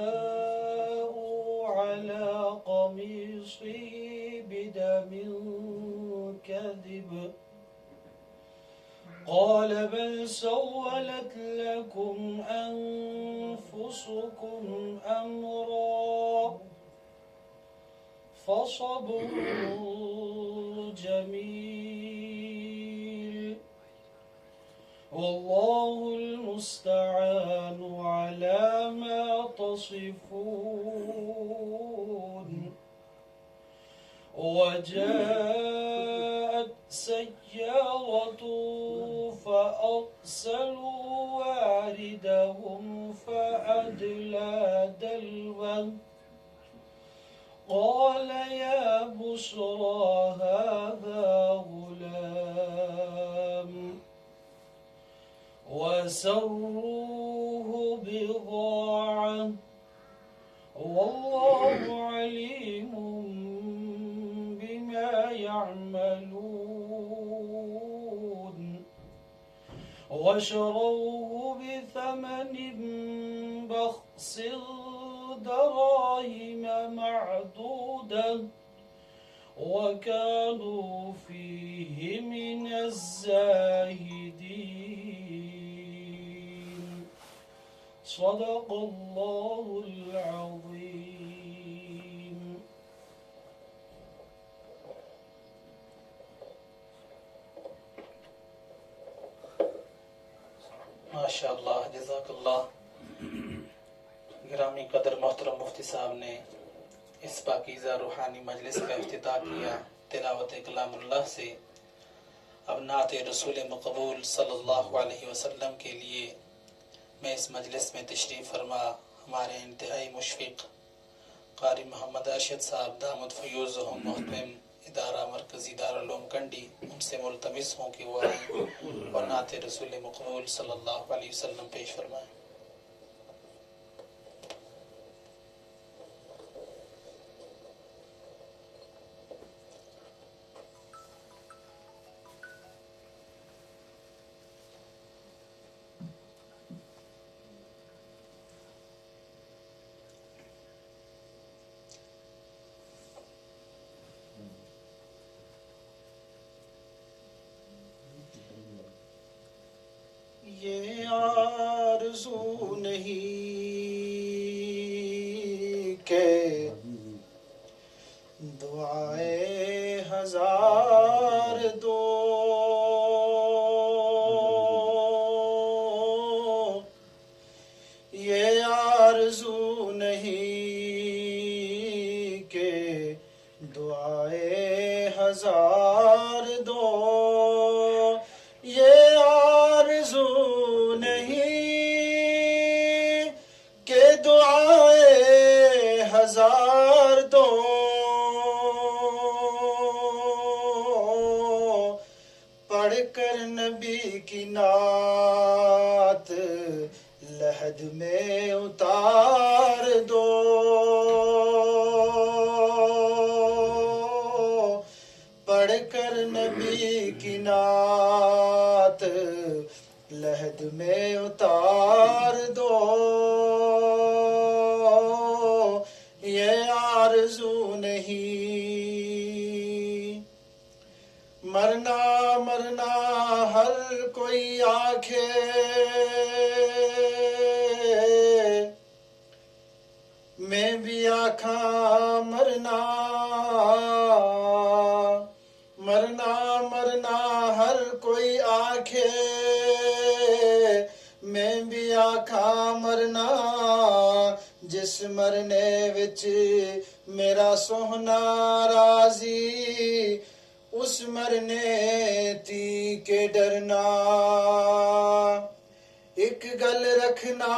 وجاءوا على قميصه بدم كذب قال بل سولت لكم أنفسكم أمرا فصبر جميل والله المستعان على ما تصفون وجاءت سيارة فأرسلوا واردهم فأدلى دلوه قال يا بشرى هذا غلام وسروه بضاعة والله عليم بما يعملون وشروه بثمن بخس دراهم معدودة وكانوا فيه من الزاهدين صدق الله العظيم. ماشاء اللہ جزاک اللہ. گرامی قدر محترم مفتی صاحب نے اس پاکیزہ روحانی مجلس کا افتتاح کیا تلاوت کلام اللہ سے. اب نعت رسول مقبول صلی اللہ علیہ وسلم کے لیے میں اس مجلس میں تشریف فرما ہمارے انتہائی مشفق قاری محمد ارشد صاحب دامت فیوزہم محتمم ادارہ مرکزی دارالعلوم کنڈی ان سے ملتمس ہوں کہ وہ آئیں اور نعت رسول مقبول صلی اللہ علیہ وسلم پیش فرمائیں. یہ آرزو نہیں کہ دعائیں ہزار دو یہ آرزو نہیں کہ دعائیں ہزار دو یہ آرزو نہیں کہ دعائیں ہزار دو پڑھ کر نبی کی نعت لحد میں اتار دو پڑھ کر نبی کی نعت لحد میں اتار دو یہ آرزو نہیں مرنا مرنا ہر کوئی آنکھے میں بھی آنکھاں مرنا مرنا مرنا ہر کوئی آنکھے میں بھی آنکھاں مرنا جس مرنے وچ میرا سوہنا راضی اس مرنے تی کے ڈرنا ایک گل رکھنا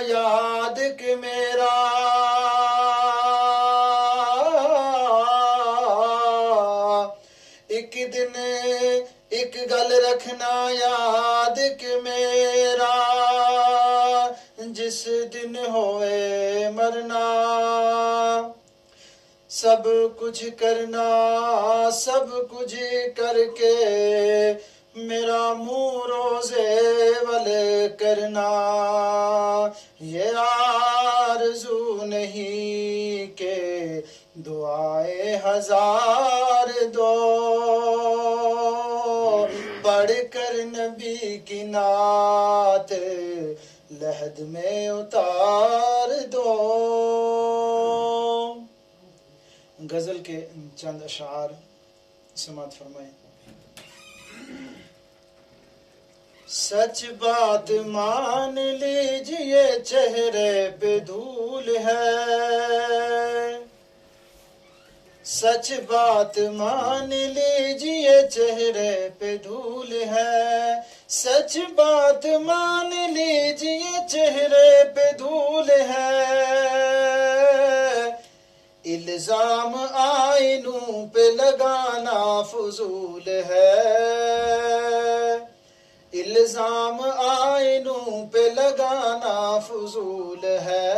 یاد کہ میرا ایک دن ایک گل رکھنا یاد کہ میرا جس دن ہوئے مرنا سب کچھ کرنا سب کچھ کر کے میرا منہ روزے والے کرنا یہ ہزار دو، پڑھ کر نبی کی نعت لحد میں اتار دو۔ غزل کے چند اشعار سماعت فرمائیں۔ سچ بات مان لیجئے چہرے پہ دھول ہے، سچ بات مان لیجئے چہرے پہ دھول ہے، سچ بات مان لیجئے چہرے پہ دھول ہے، الزام آئینوں پہ لگانا فضول ہے، الزام آئینوں پہ لگانا فضول ہے،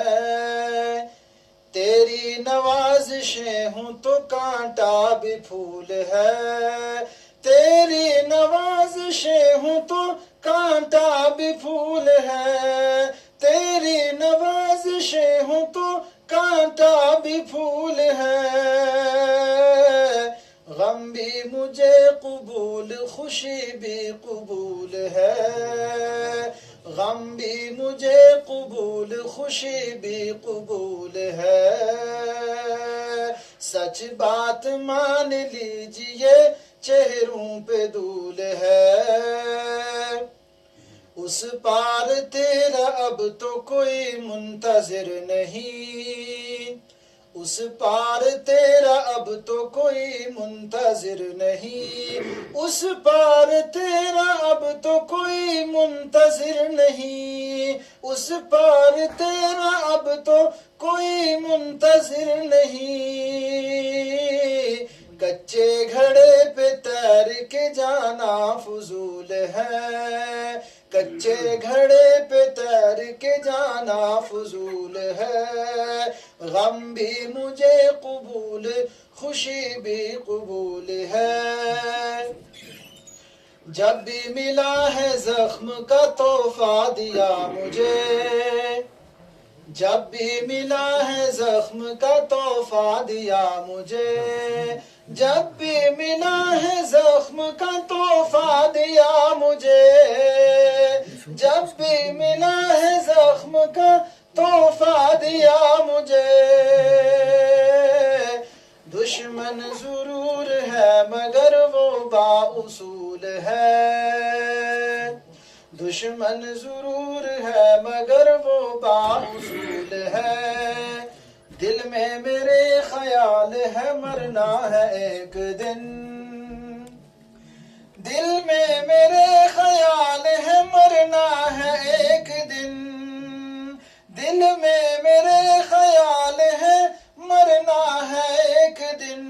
تیری نوازشیں ہوں تو کانٹا بھی پھول ہے، تیری نوازشیں ہوں تو کانٹا بھی پھول ہے، تیری نوازشیں ہوں تو کانٹا بھی پھول ہے، غم بھی مجھے قبول خوشی بھی قبول ہے، غم بھی مجھے قبول خوشی بھی قبول ہے، سچ بات مان لیجئے چہروں پہ دھول ہے، اس پار تیرا اب تو کوئی منتظر نہیں، اس پار تیرا اب تو کوئی منتظر نہیں، اس پار تیرا اب تو کوئی منتظر نہیں، اس پار تیرا اب تو کوئی منتظر نہیں، کچے گھڑے پہ تیر کے جانا فضول ہے، کچے گھڑے پہ تیر کے جانا فضول ہے، غم بھی مجھے قبول خوشی بھی قبول ہے، جب بھی ملا ہے زخم کا تحفہ دیا مجھے، جب بھی ملا ہے زخم کا تحفہ دیا مجھے، جب بھی ملا ہے زخم کا تحفہ دیا مجھے، جب بھی ملا ہے زخم کا تحفہ دیا مجھے، دشمن ضرور ہے مگر وہ بااصول ہے، دشمن ضرور ہے مگر وہ بااصول ہے، دل میں میرے خیال ہے مرنا ہے ایک دن، دل میں میرے خیال ہے مرنا ہے ایک دن، دل میں میرے خیال ہے مرنا ہے ایک دن،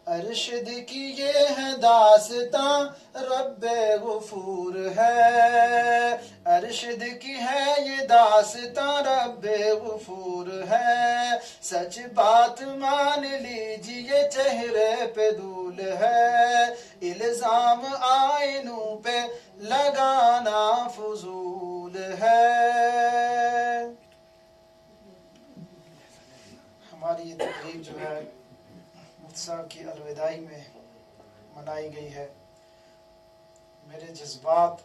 ارشد کی یہ ہے داستاں رب غفور ہے، ارشد کی ہے یہ داستاں رب غفور ہے، سچ بات مان لیجئے چہرے پہ دھول ہے، الزام آئینوں پہ لگانا فضول ہے۔ ہماری یہ تقریب جو ہے مفتی صاحب کی الوداعی میں منائی گئی ہے، میرے جذبات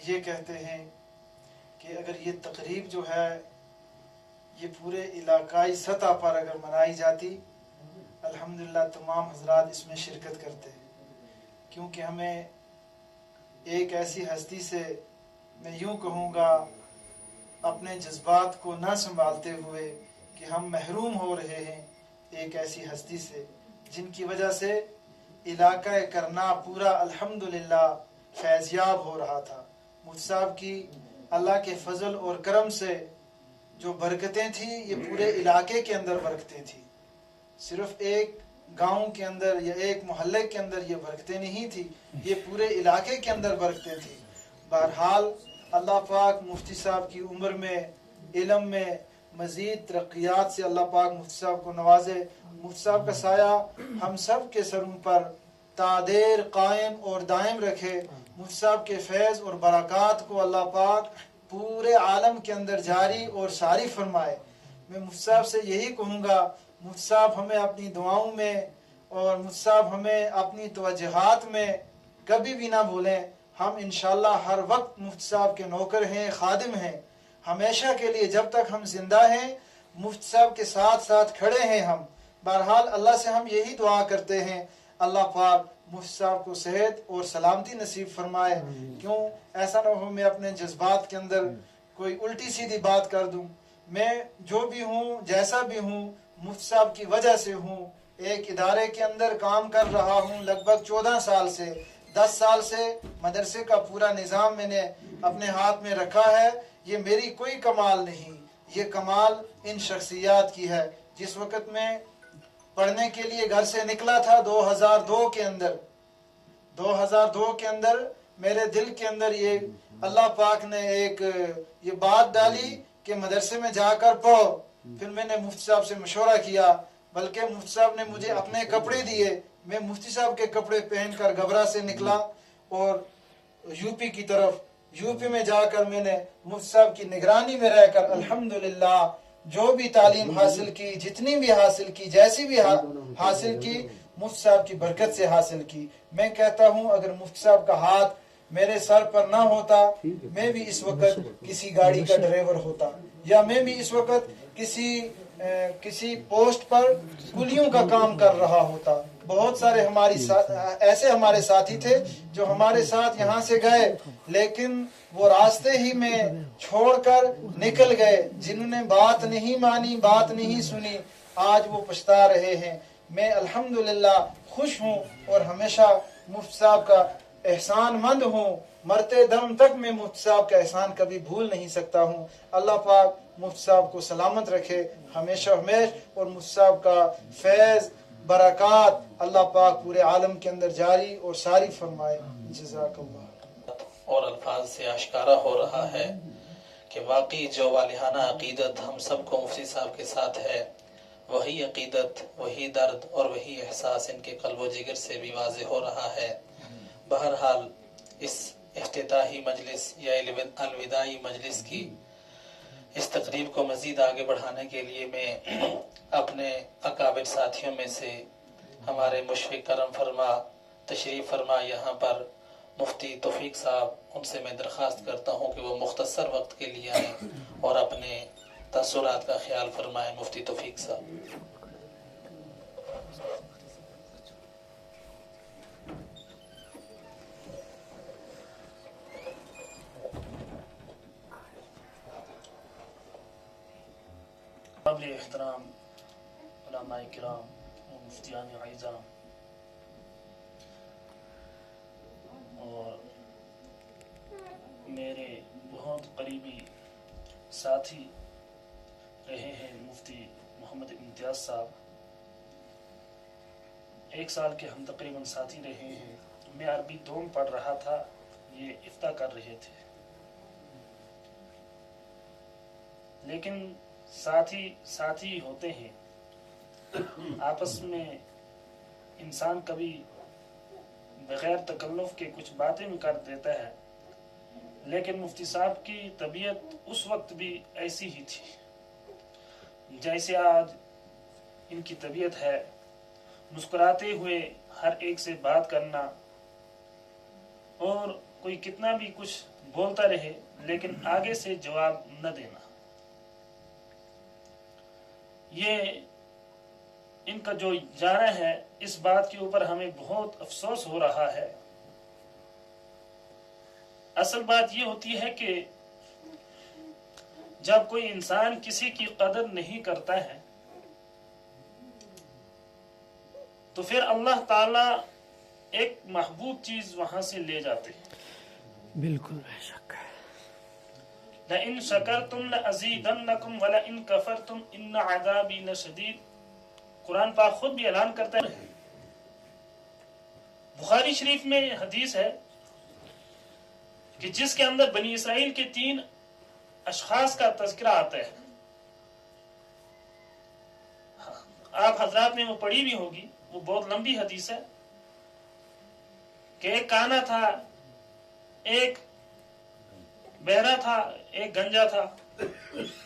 یہ کہتے ہیں کہ اگر یہ تقریب جو ہے یہ پورے علاقائی سطح پر اگر منائی جاتی، الحمدللہ تمام حضرات اس میں شرکت کرتے، کیونکہ ہمیں ایک ایسی ہستی سے، میں یوں کہوں گا اپنے جذبات کو نہ سنبھالتے ہوئے کہ ہم محروم ہو رہے ہیں ایک ایسی ہستی سے جن کی وجہ سے علاقہ کرنا پورا الحمدللہ فیضیاب ہو رہا تھا۔ مفتی صاحب کی اللہ کے فضل اور کرم سے جو برکتیں تھیں یہ پورے علاقے کے اندر برکتیں تھیں، صرف ایک گاؤں کے اندر یا ایک محلے کے اندر یہ برکتیں نہیں تھی، یہ پورے علاقے کے اندر برکتیں تھیں۔ بہرحال اللہ پاک مفتی صاحب کی عمر میں، علم میں مزید ترقیات سے اللہ پاک مفتی صاحب کو نوازے، مفتی صاحب کا سایہ ہم سب کے سروں پر تا دیر قائم اور دائم رکھے، مفتی صاحب کے فیض اور برکات کو اللہ پاک پورے عالم کے اندر جاری اور ساری فرمائے۔ میں مفتی صاحب سے یہی کہوں گا मुफ्ती साहब हमें अपनी दुआओं में और मुफ्ती साहब हमें अपनी तवज्जुहात में कभी भी ना भूलें। हम इंशाअल्लाह हर वक्त मुफ्ती साहब के नौकर हैं, खादिम हैं, हमेशा के लिए जब तक हम जिंदा हैं मुफ्ती साहब के साथ साथ खड़े हैं हम। बहरहाल अल्लाह से हम यही दुआ करते हैं, अल्लाह पाक मुफ्ती साहब को सेहत और सलामती नसीब फरमाए। क्यों ऐसा ना हो मैं अपने जज्बात के अंदर कोई उल्टी सीधी बात कर दूं। मैं जो भी हूँ, जैसा भी हूँ, मुफ्ती साहब की वजह से हूँ। एक इदारे के अंदर काम कर रहा हूँ लगभग 14 साल से। 10 साल से मदरसे का पूरा निज़ाम मैंने अपने हाथ में रखा है। ये मेरी कोई कमाल नहीं, ये कमाल इन शख्सियात की है। जिस वक़्त मैं पढ़ने के लिए घर से निकला था 2002 के अंदर मेरे दिल के अंदर ये अल्लाह पाक ने एक ये बात डाली कि मदरसे में जाकर पढ़ो। फिर मैंने मुफ्ती साहब से मशवरा किया, बल्कि मुफ्ती साहब ने मुझे अपने कपड़े दिए। मैं मुफ्ती साहब के कपड़े पहनकर गबरा से निकला और यूपी की तरफ, यूपी में जाकर मैंने मुफ्ती साहब की निगरानी में रहकर अल्हम्दुलिल्लाह जो भी तालीम हासिल की, जितनी भी हासिल की, जैसी भी हासिल की, मुफ्ती साहब की बरकत से हासिल की। मैं कहता हूँ अगर मुफ्ती साहब का हाथ मेरे सर पर ना होता, मैं भी इस वक्त किसी गाड़ी का ड्राइवर होता, या मैं भी इस वक्त किसी पोस्ट पर कुलियों का काम कर रहा होता। बहुत सारे ऐसे हमारे साथी थे जो हमारे साथ यहाँ से गए, लेकिन वो रास्ते ही में छोड़कर निकल गए। जिन्होंने बात नहीं मानी, बात नहीं सुनी, आज वो पछता रहे हैं। मैं अल्हम्दुलिल्लाह खुश हूँ और हमेशा मुफ्ती साहब का एहसानमंद हूँ। मरते दम तक मैं मुफ्ती साहब का एहसान कभी भूल नहीं सकता हूँ। अल्लाह पाक मुफ्ती साहब को सलामत रखे हमेशा और मुफ्ती साहब का फैज़ बरक़ात अल्लाह पाक पूरे आलम के अंदर जारी और सारी फरमाए। जज़ाकल्लाह। और अल्फाज से आश्कारा हो रहा है कि वाकई जो वालिहाना अकीदत हम सबको मुफ्ती साहब के साथ है, वही अकीदत, वही दर्द और वही एहसास इनके कल्ब व जिगर से भी वाज़े हो रहा है। बहरहाल इस इफ्तिताही मजलिस या अलविदाई मजलिस की इस तकरीब को मज़ीद आगे बढ़ाने के लिए मैं अपने अकाबिर साथियों में से हमारे मुशफ़िक़ करम फरमा तशरीफ़ फरमा यहाँ पर मुफ्ती तौफीक साहब, उनसे मैं दरख्वास्त करता हूँ कि वो मुख्तसर वक्त के लिए आएँ और अपने तसुरात का ख्याल फरमाएं। मुफ्ती तौफीक साहब। काबिल एहतराम उलमाए किराम, मुफ्तियान आइज़ाम और मेरे बहुत करीबी साथी रहे हैं मुफ्ती मोहम्मद इम्तियाज़ साहब, 1 साल के हम तकरीबन साथी रहे हैं। मैं अरबी दोम पढ़ रहा था, ये इफ्ता कर रहे थे, लेकिन साथी होते हैं। आपस में इंसान कभी बगैर तकल्लुफ़ के कुछ बातें भी कर देता है, लेकिन मुफ्ती साहब की तबीयत उस वक्त भी ऐसी ही थी जैसे आज इनकी तबीयत है। मुस्कुराते हुए हर एक से बात करना, और कोई कितना भी कुछ बोलता रहे लेकिन आगे से जवाब न देना, ये इनका जो जाना है, इस बात के ऊपर हमें बहुत अफसोस हो रहा है। असल बात ये होती है कि जब कोई इंसान किसी की कदर नहीं करता है तो फिर अल्लाह ताला एक महबूब चीज वहां से ले जाते हैं। बिल्कुल बेशक। लइन शकरतुम लअज़ीदन्नकुम वलइन कफरतुम इन्न अज़ाबी लशदीद। कुरान पाक खुद भी ऐलान करता है। बुखारी शरीफ में हदीस है कि जिसके अंदर बनी इसराइल के 3 अशखास का तज़किरा आता है। आप हजरात ने वो पढ़ी भी होगी, वो बहुत लंबी हदीस है कि एक काना था, एक बहरा था, एक गंजा था।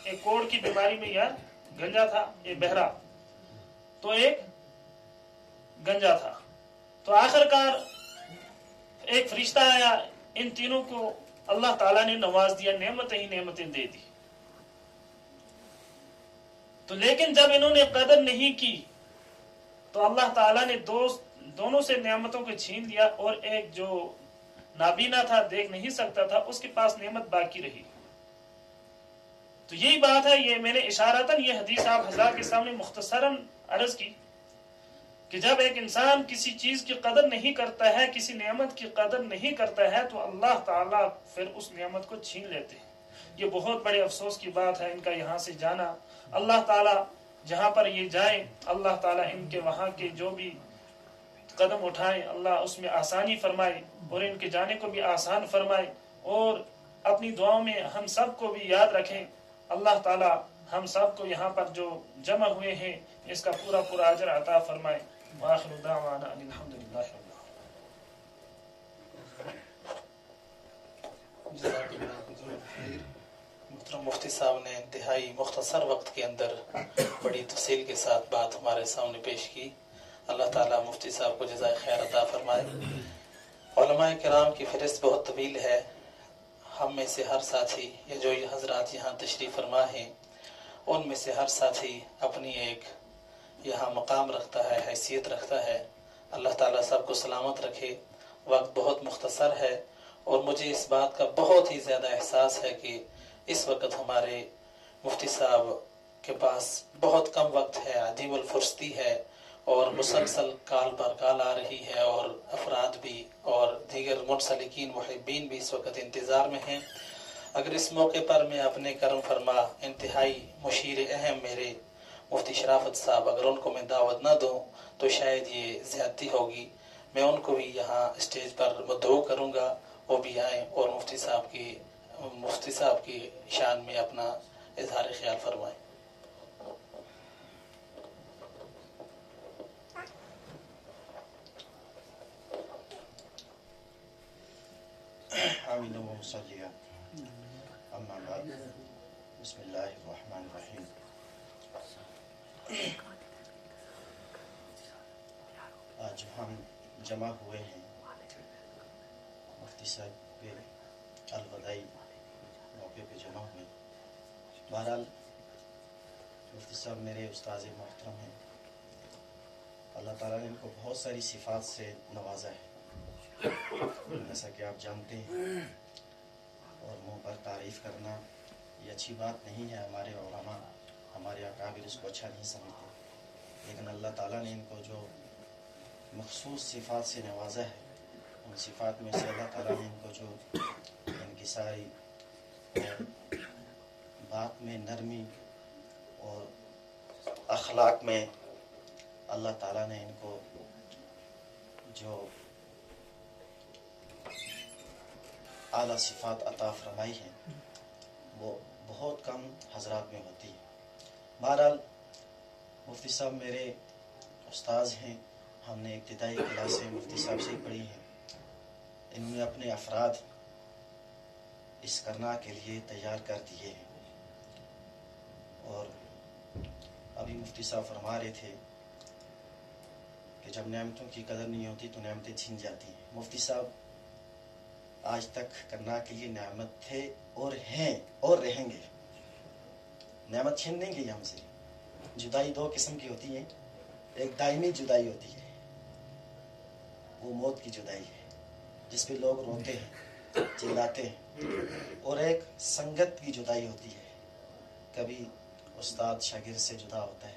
एक कोढ़ की बीमारी में यार गंजा था, एक बहरा। तो एक गंजा था। तो आखिरकार एक फरिश्ता आया, इन तीनों को अल्लाह ताला ने नवाज दिया, नेमतें ही नेमतें दे दी। तो लेकिन जब इन्होंने कदर नहीं की तो अल्लाह ताला ने दोनों से नेमतों को छीन लिया, और एक जो नाबीना था, देख नहीं सकता था, उसके पास नेमत बाकी रही। तो यही बात है, ये मैंने इशारतन ये हदीस आप हज़रात के सामने मुख्तसरन अर्ज की कि जब एक इंसान किसी चीज की कदर नहीं करता है, किसी नेमत की कदर नहीं करता है, तो अल्लाह ताला फिर उस नेमत को छीन लेते हैं। ये बहुत बड़े अफसोस की बात है इनका यहाँ से जाना। अल्लाह ताला जहाँ पर ये जाए, अल्लाह ताला इनके वहाँ के जो भी कदम उठाए, अल्लाह उसमें आसानी फरमाए और इनके जाने को भी आसान फरमाए, और अपनी दुआओं में हम सब को भी याद रखें। अल्लाह ताला हम सब को यहाँ पर जो जमा हुए हैं इसका पूरा पूरा अजर अता फरमाए। वाखिरु दावाना अनिल हम्दुलिल्लाहि रब्बिल आलमीन। मोहतरम मुफ्ती साहब ने इंतहाई मुख्तसर वक्त के अंदर बड़ी तफसील के साथ बात हमारे सामने पेश की। अल्लाह ताला मुफ्ती साहब को जज़ाए खैर अता फरमाए। उलमाए किराम की फहरिस्त बहुत तवील है। हम में से हर साथी या जो ये हजरात यहाँ तशरीफ़ फरमा हैं, उनमें से हर साथी अपनी एक यहाँ मकाम रखता है, हैसियत रखता है। अल्लाह ताला सबको सलामत रखे। वक्त बहुत मुख्तसर है और मुझे इस बात का बहुत ही ज़्यादा एहसास है कि इस वक्त हमारे मुफ्ती साहब के पास बहुत कम वक्त है, अदीमुल फुर्सती है और मुसलसल काल पर काल आ रही है, और अफराद भी और दीगर मुतसलिकीन मुहिब्बीन भी इस वक्त इंतज़ार में हैं। अगर इस मौके पर मैं अपने करम फरमा इंतहाई मुशीर अहम मेरे मुफ्ती शराफत साहब, अगर उनको मैं दावत ना दूं तो शायद ये ज़्यादती होगी। मैं उनको भी यहाँ स्टेज पर मदऊ करूँगा, वो भी आएँ और मुफ्ती साहब की शान में अपना इजहार ख्याल फरमाएँ। आमीन व मुसल्लिया अम्मा बाद बिस्मिल्लाहिर्रहमानिर्रहीम। आज हम जमा हुए हैं मुफ्ती साहब के अलविदाई मौके पे जमा हुए। बहरहाल मुफ्ती साहब मेरे उस्ताद मोहतरम हैं। अल्लाह ताला ने इनको बहुत सारी सिफात से नवाजा है, जैसा कि आप जानते हैं, और मुँह पर तारीफ़ करना ये अच्छी बात नहीं है। हमारे उलमा, हमारे अकाबिर इसको अच्छा नहीं समझते, लेकिन अल्लाह ताला ने इनको जो मखसूस सिफ़ात से नवाजा है, उन सिफ़ात में से अल्लाह ताला ने इनको जो इनकी सारी बात में नरमी और अखलाक में अल्लाह ताला ने इनको जो आला सिफ़ात अता फरमाई है, वो बहुत कम हजरात में होती है। बहरहाल मुफ्ती साहब मेरे उस्ताद हैं। हमने इब्तिदाई क्लासें मुफ्ती साहब से ही पढ़ी हैं। इन्होंने अपने अफराद इस करना के लिए तैयार कर दिए हैं। और अभी मुफ्ती साहब फरमा रहे थे कि जब नेमतों की कदर नहीं होती तो नेमतें छीन जाती हैं। मुफ्ती साहब आज तक करना के लिए नेमत थे और हैं और रहेंगे। नेमत छीन नहीं गई हमसे। जुदाई दो किस्म की होती है, एक दायमी जुदाई होती है, वो मौत की जुदाई है जिस पे लोग रोते हैं, चिल्लाते हैं, और एक संगत की जुदाई होती है। कभी उस्ताद शागिर्द से जुदा होता है,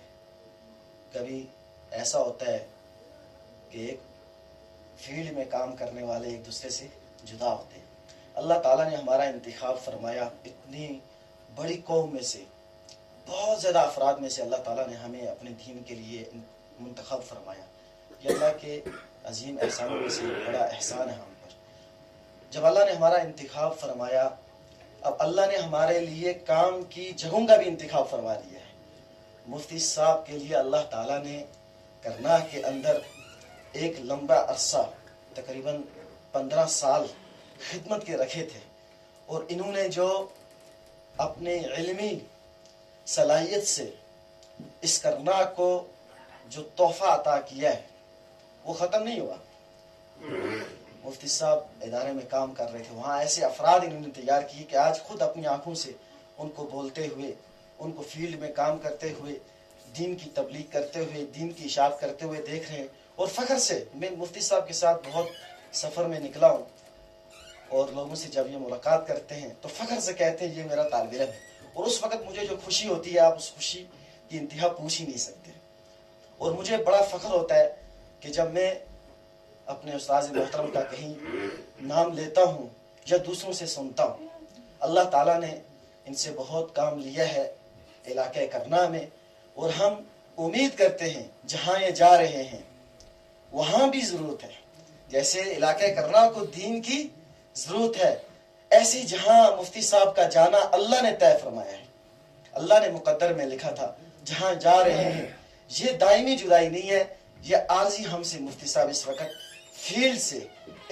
कभी ऐसा होता है कि एक फील्ड में काम करने वाले एक दूसरे से जुदा होते हैं। अल्लाह ताला ने हमारा इंतखाब फरमाया। इतनी बड़ी कौम में से, बहुत ज़्यादा अफराद में से अल्लाह ताला ने हमें अपने दीन के लिए मुंतखब फरमाया। ये अल्लाह के अजीम एहसानों में से बड़ा एहसान है हम पर। जब अल्लाह ने हमारा इंतखाब फरमाया, अब अल्लाह ने हमारे लिए काम की जगहों का भी इंतखाब फरमा दिया है। मुफ्ती साहब के लिए अल्लाह ताला ने करनाह के अंदर एक लंबा अरसा, तकरीबन 15 साल खिदमत के रखे थे, और इन्होंने जो अपने इल्मी सलाहियत से इस करनाह को जो तोहफा अता किया है वो ख़त्म नहीं हुआ। मुफ्ती साहब इदारे में काम कर रहे थे, वहाँ ऐसे अफराद इन्होंने तैयार किए कि आज खुद अपनी आंखों से उनको बोलते हुए, उनको फील्ड में काम करते हुए, दीन की तबलीग करते हुए, दीन की इशाअत करते हुए देख रहे हैं। और फ़ख्र से मैं मुफ्ती साहब के साथ बहुत सफ़र में निकला हूँ और लोगों से जब ये मुलाकात करते हैं तो फ़ख्र से कहते हैं ये मेरा तालिब इल्म है। और उस वक़्त मुझे जो खुशी होती है आप उस खुशी की इंतहा पूछ ही नहीं सकते। और मुझे बड़ा फ़ख्र होता है कि जब मैं अपने उस्ताद मोहतरम का कहीं नाम लेता हूँ या दूसरों से सुनता हूँ। अल्लाह ताला ने इनसे बहुत काम लिया है इलाके करना में, और हम उम्मीद करते हैं जहाँ ये जा रहे हैं वहाँ भी ज़रूरत है। जैसे इलाके करना को दीन की ज़रूरत है, ऐसी जहाँ मुफ्ती साहब का जाना अल्लाह ने तय फरमाया है, अल्लाह ने मुकद्दर में लिखा था जहाँ जा रहे हैं। ये दायमी जुदाई नहीं है, ये आर्जी हमसे मुफ्ती साहब इस वक्त फील्ड से,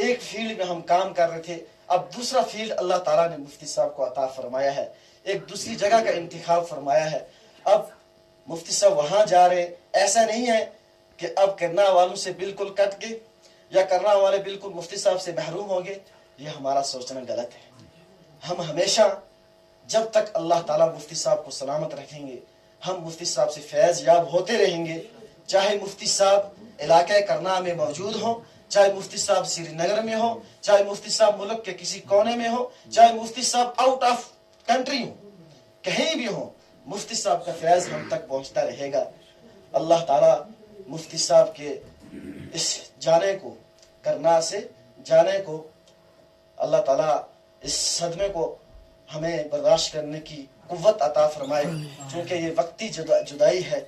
एक फील्ड में हम काम कर रहे थे, अब दूसरा फील्ड अल्लाह ताला ने मुफ्ती साहब को अता फरमाया है, एक दूसरी जगह का इंतखाब फरमाया है। अब मुफ्ती साहब वहाँ जा रहे, ऐसा नहीं है कि अब करना वालों से बिल्कुल कट गए या करना वाले बिल्कुल मुफ्ती साहब से महरूम हो गए। ये हमारा सोचना गलत है। हम हमेशा जब तक अल्लाह ताला मुफ्ती साहब को सलामत रखेंगे हम मुफ्ती साहब से फैज़ याब होते रहेंगे। चाहे मुफ्ती साहब इलाके करना में मौजूद हो, चाहे मुफ्ती साहब श्रीनगर में हो, चाहे मुफ्ती साहब मुल्क के किसी कोने में हो, चाहे मुफ्ती साहब आउट ऑफ कंट्री हो, कहीं भी हो, मुफ्ती साहब का फैज़ हम तक पहुंचता रहेगा। अल्लाह ताला मुफ्ती साहब के इस जाने को, करना से जाने को, अल्लाह ताला इस सदमे को हमें बर्दाश्त करने की कुव्वत अता फरमाए। क्योंकि ये वक्ती जुदाई है,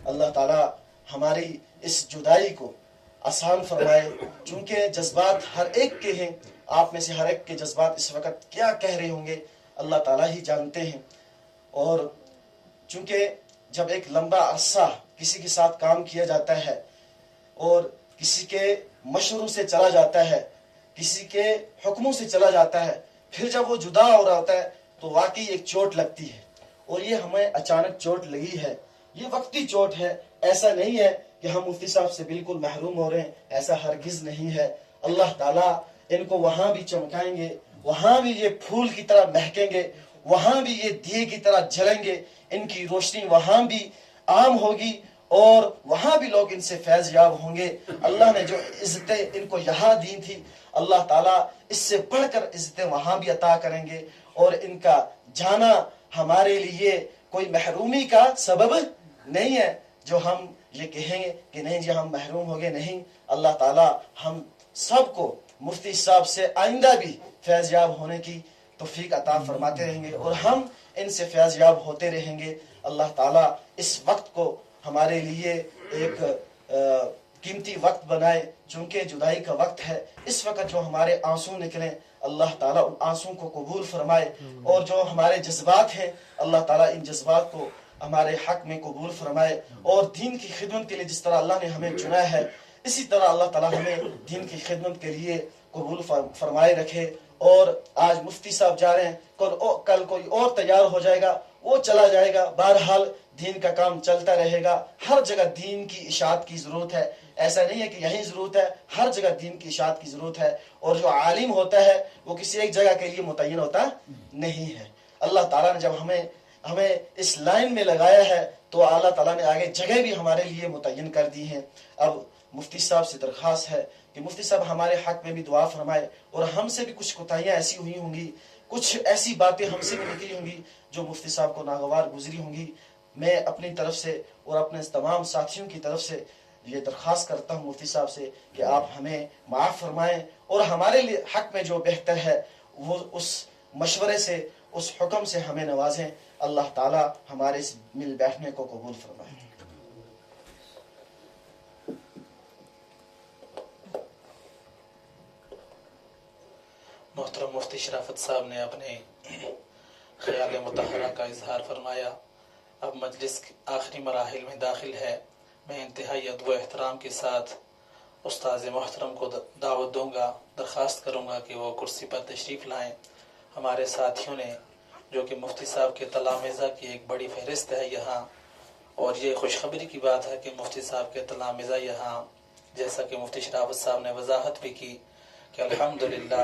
अल्लाह ताला हमारी इस जुदाई को आसान फरमाए। चूँकि जज्बात हर एक के हैं, आप में से हर एक के जज्बात इस वक्त क्या कह रहे होंगे अल्लाह ताला ही जानते हैं। और चूँकि जब एक लंबा अरसा किसी के साथ काम किया जाता है और किसी के मशवरों से चला जाता है, किसी के हुक्मों से चला जाता है, फिर जब वो जुदा हो रहा होता है तो वाकई एक चोट लगती है। और ये हमें अचानक चोट लगी है, ये वक्ती चोट है। ऐसा नहीं है कि हम मुफ्ती साहब से बिल्कुल महरूम हो रहे हैं, ऐसा हरगिज नहीं है। अल्लाह ताला इनको वहां भी चमकाएंगे, वहां भी ये फूल की तरह महकेंगे, वहां भी ये दिए की तरह जलेंगे, इनकी रोशनी वहां भी आम होगी और वहां भी लोग इनसे फैज याब होंगे। अल्लाह ने जो इज्जतें इनको यहाँ दी थी अल्लाह ताला इससे बढ़कर इज्जतें वहां भी अता करेंगे। और इनका जाना हमारे लिए कोई महरूमी का सबब नहीं है जो हम ये कहेंगे कि नहीं जी हम महरूम हो गए। नहीं, अल्लाह ताला हम सबको मुफ्ती साहब से आइंदा भी फैज याब होने की तौफीक अता फरमाते रहेंगे और हम इनसे फैज याब होते रहेंगे। अल्लाह ताला इस वक्त को हमारे लिए एक कीमती वक्त बनाए, चूंकि जुदाई का वक्त है। इस वक्त जो हमारे आंसू निकले अल्लाह ताला उन आंसू को कबूल फरमाए, और जो हमारे जज्बात हैं अल्लाह ताला इन जज्बात को हमारे हक में कबूल फरमाए। और दीन की खिदमत के लिए जिस तरह अल्लाह ने हमें चुना है इसी तरह अल्लाह ताला हमें दीन की खिदमत के लिए कबूल फरमाए रखे। और आज मुफ्ती साहब जा रहे हैं, कल कोई और तैयार हो जाएगा, वो चला जाएगा। बहरहाल दीन का काम चलता रहेगा। हर जगह दीन की इशाअत की जरूरत है, ऐसा नहीं है कि यही जरूरत है, हर जगह दीन की इशाअत की जरूरत है। और जो आलिम होता है वो किसी एक जगह के लिए मुतय्यन होता नहीं है। अल्लाह ताला ने जब हमें इस लाइन में लगाया है तो अल्लाह ताला ने आगे जगह भी हमारे लिए मुतय्यन कर दी है। अब मुफ्ती साहब से दरख्वास्त है कि मुफ्ती साहब हमारे हक में भी दुआ फरमाए, और हमसे भी कुछ कोताहियां ऐसी हुई होंगी, कुछ ऐसी बातें हमसे भी निकली होंगी जो मुफ्ती साहब को नागवार गुजरी होंगी। मैं अपनी तरफ से और अपने तमाम साथियों की तरफ से ये दरख्वास्त करता हूँ मुफ्ती साहब से कि आप हमें माफ़ फरमाएं और हमारे लिए हक में जो बेहतर है वो उस मशवरे से, उस हुक्म से हमें नवाजें। अल्लाह ताला हमारे इस मिल बैठने को कबूल फरमाए। मोहतरम मुफ्ती शराफत साहब ने अपने ख्याल मुतहरा का इजहार फरमाया। अब मजलिस आखिरी मराहिल में दाखिल है। मैं इंतहाई अदब व एहतराम के साथ उस्ताद मोहतरम को दावत दूंगा, दरख्वास्त करूंगा कि वो कुर्सी पर तशरीफ़ लाएं। हमारे साथियों ने जो कि मुफ्ती साहब के तलामेज़ा की एक बड़ी फहरिस्त है यहाँ, اور یہ خوشخبری کی بات ہے کہ مفتی صاحب کے تلامذہ یہاں، جیسا کہ مفتی شرافت صاحب نے وضاحت بھی کی کہ الحمدللہ